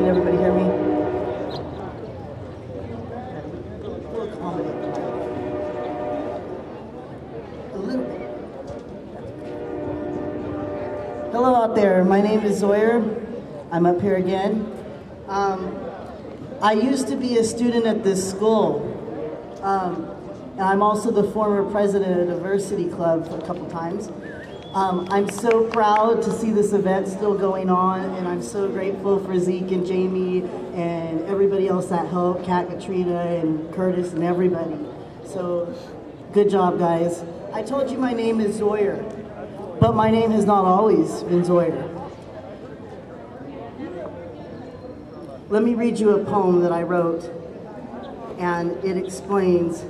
Can everybody hear me? A little bit. Hello out there, my name is Zoyer. I'm up here again. I used to be a student at this school. And I'm also the former president of the Diversity Club a couple times. I'm so proud to see this event still going on, and I'm so grateful for Zeke and Jamie and everybody else that helped, Kat, Katrina, and Curtis, and everybody. So, good job, guys. I told you my name is Zoyer, but my name has not always been Zoyer. Let me read you a poem that I wrote, and it explains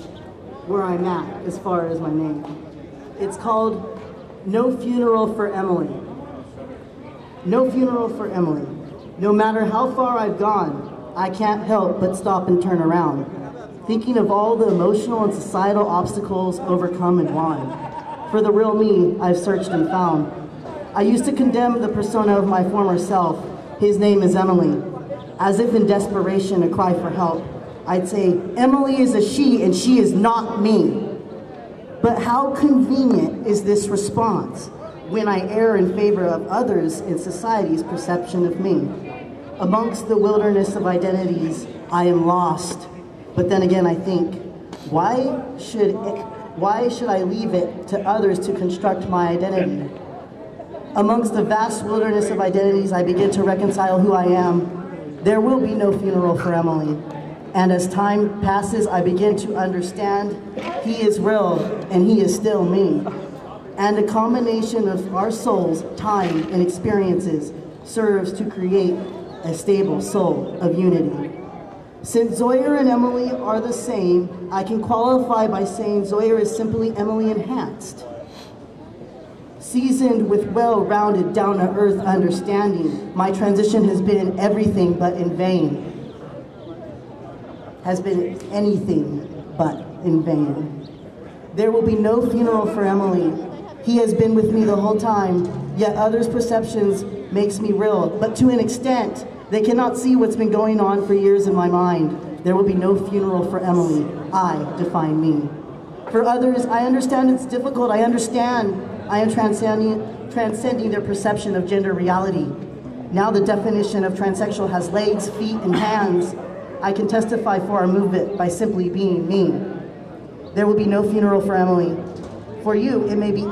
where I'm at as far as my name. It's called No Funeral for Emily. No funeral for Emily. No matter how far I've gone, I can't help but stop and turn around, thinking of all the emotional and societal obstacles overcome and won. For the real me, I've searched and found. I used to condemn the persona of my former self. His name is Emily. As if in desperation, a cry for help, I'd say, Emily is a she and she is not me. But how convenient is this response when I err in favor of others in society's perception of me? Amongst the wilderness of identities, I am lost. But then again, I think, why should I leave it to others to construct my identity? Amongst the vast wilderness of identities, I begin to reconcile who I am. There will be no funeral for Emily. And as time passes, I begin to understand he is real and he is still me. And a combination of our souls, time, and experiences serves to create a stable soul of unity. Since Zoyer and Emily are the same, I can qualify by saying Zoyer is simply Emily enhanced. Seasoned with well-rounded, down-to-earth understanding, my transition has been everything but in vain. Has been anything but in vain. There will be no funeral for Emily. He has been with me the whole time, yet others' perceptions makes me real. But to an extent, they cannot see what's been going on for years in my mind. There will be no funeral for Emily. I define me. For others, I understand it's difficult. I understand I am transcending their perception of gender reality. Now the definition of transsexual has legs, feet, and hands. I can testify for our movement by simply being me. There will be no funeral for Emily. For you, it may be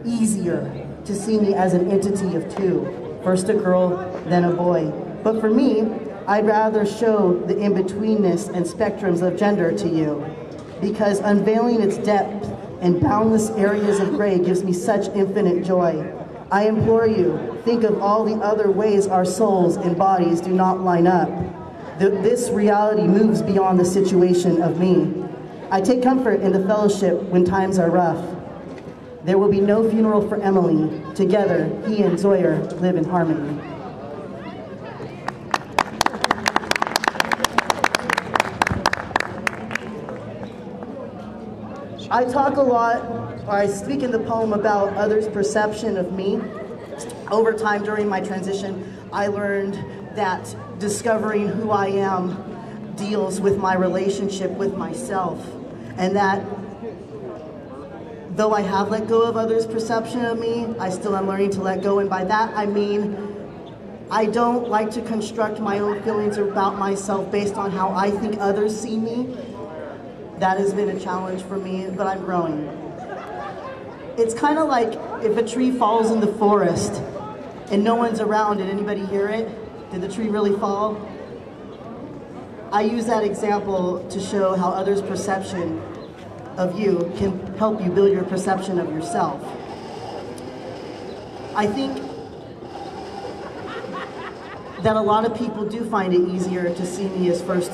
easier to see me as an entity of two, first a girl, then a boy. But for me, I'd rather show the in-betweenness and spectrums of gender to you, because unveiling its depth and boundless areas of gray gives me such infinite joy. I implore you, think of all the other ways our souls and bodies do not line up. This reality moves beyond the situation of me. I take comfort in the fellowship when times are rough. There will be no funeral for Emily. Together, he and Zoyer live in harmony. I talk a lot, or I speak in the poem about others' perception of me. Over time during my transition, I learned that discovering who I am deals with my relationship with myself, and that though I have let go of others' perception of me, I still am learning to let go, and by that I mean I don't like to construct my own feelings about myself based on how I think others see me. That has been a challenge for me, but I'm growing. It's kind of like if a tree falls in the forest and no one's around. Did anybody hear it? Did the tree really fall? I use that example to show how others' perception of you can help you build your perception of yourself. I think that a lot of people do find it easier to see me as first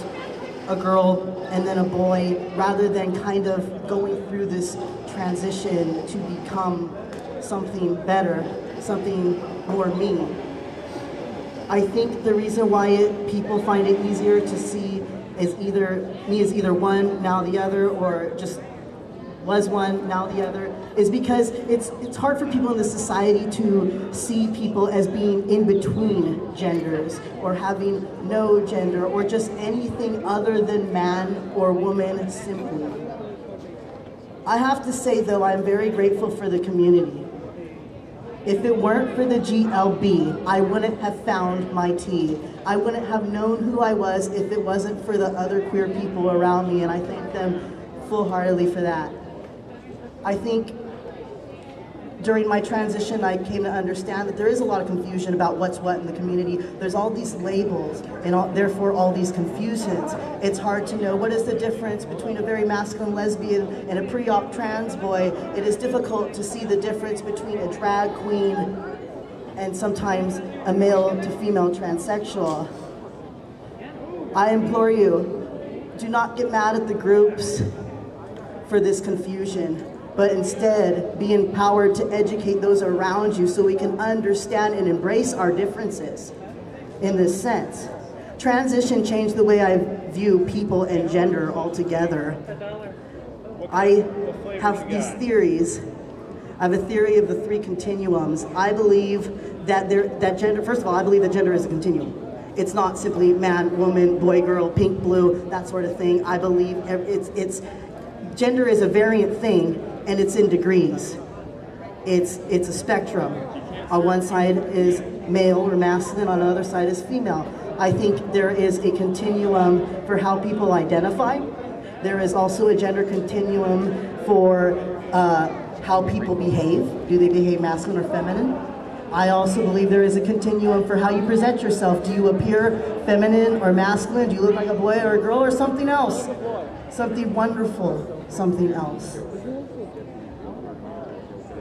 a girl and then a boy, rather than kind of going through this transition to become something better, something more me. I think the reason why people find it easier to see as me as either one, now the other, or just was one, now the other, is because it's hard for people in this society to see people as being in between genders, or having no gender, or just anything other than man or woman simply. I have to say though, I'm very grateful for the community. If it weren't for the GLB, I wouldn't have found my T. I wouldn't have known who I was if it wasn't for the other queer people around me, and I thank them full-heartedly for that. I think during my transition, I came to understand that there is a lot of confusion about what's what in the community. There's all these labels, and therefore all these confusions. It's hard to know what is the difference between a very masculine lesbian and a pre-op trans boy. It is difficult to see the difference between a drag queen and sometimes a male to female transsexual. I implore you, do not get mad at the groups for this confusion, but instead be empowered to educate those around you so we can understand and embrace our differences in this sense. Transition changed the way I view people and gender altogether. I have these theories. I have a theory of the three continuums. I believe that gender, first of all, I believe that gender is a continuum. It's not simply man, woman, boy, girl, pink, blue, that sort of thing. I believe gender is a variant thing, and it's in degrees. It's a spectrum. On one side is male or masculine, on the other side is female. I think there is a continuum for how people identify. There is also a gender continuum for how people behave. Do they behave masculine or feminine? I also believe there is a continuum for how you present yourself. Do you appear feminine or masculine? Do you look like a boy or a girl or something else? Something wonderful, something else.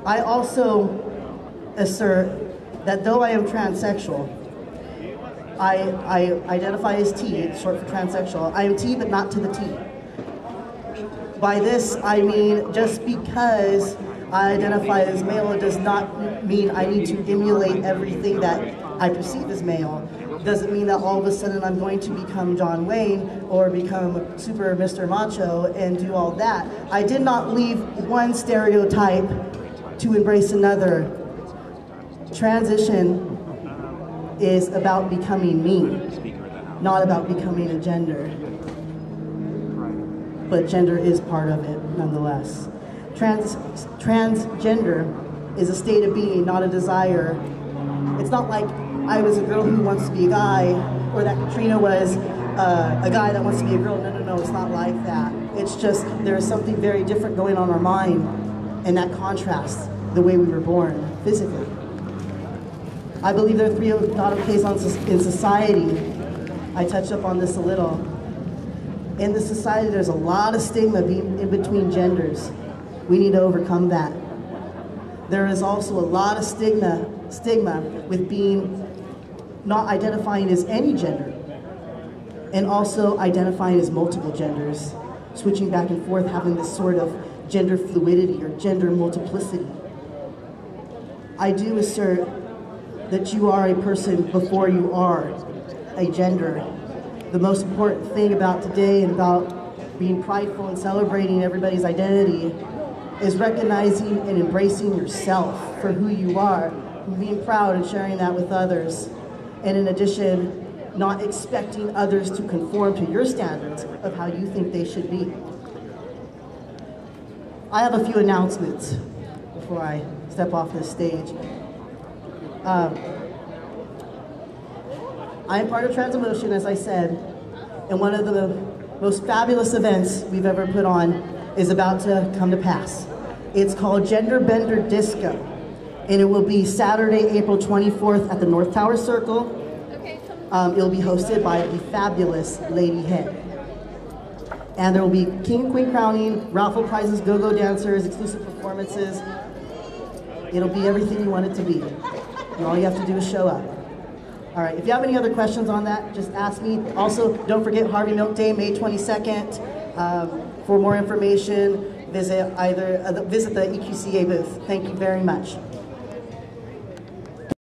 I also assert that though I am transsexual, I identify as T, it's short for transsexual. I am T, but not to the T. By this, I mean just because I identify as male, it does not mean I need to emulate everything that I perceive as male. It doesn't mean that all of a sudden I'm going to become John Wayne or become Super Mr. Macho and do all that. I did not leave one stereotype to embrace another. Transition is about becoming me, not about becoming a gender. But gender is part of it, nonetheless. Transgender is a state of being, not a desire. It's not like I was a girl who wants to be a guy, or that Katrina was a guy that wants to be a girl. No, it's not like that. It's just there is something very different going on in our mind, and that contrasts the way we were born physically. I believe there are three not okays in society. I touched up on this a little. In this society, there's a lot of stigma being in between genders. We need to overcome that. There is also a lot of stigma with being not identifying as any gender, and also identifying as multiple genders, switching back and forth, having this sort of gender fluidity or gender multiplicity. I do assert that you are a person before you are a gender. The most important thing about today and about being prideful and celebrating everybody's identity is recognizing and embracing yourself for who you are, and being proud and sharing that with others. And in addition, not expecting others to conform to your standards of how you think they should be. I have a few announcements before I step off this stage. I am part of Transemotion, as I said, and one of the most fabulous events we've ever put on is about to come to pass. It's called Gender Bender Disco, and it will be Saturday, April 24th at the North Tower Circle. It'll be hosted by the fabulous Lady Head. And there will be King and Queen crowning, raffle prizes, go-go dancers, exclusive performances. It'll be everything you want it to be. And all you have to do is show up. All right, if you have any other questions on that, just ask me. Also, don't forget Harvey Milk Day, May 22nd. For more information, visit the EQCA booth. Thank you very much.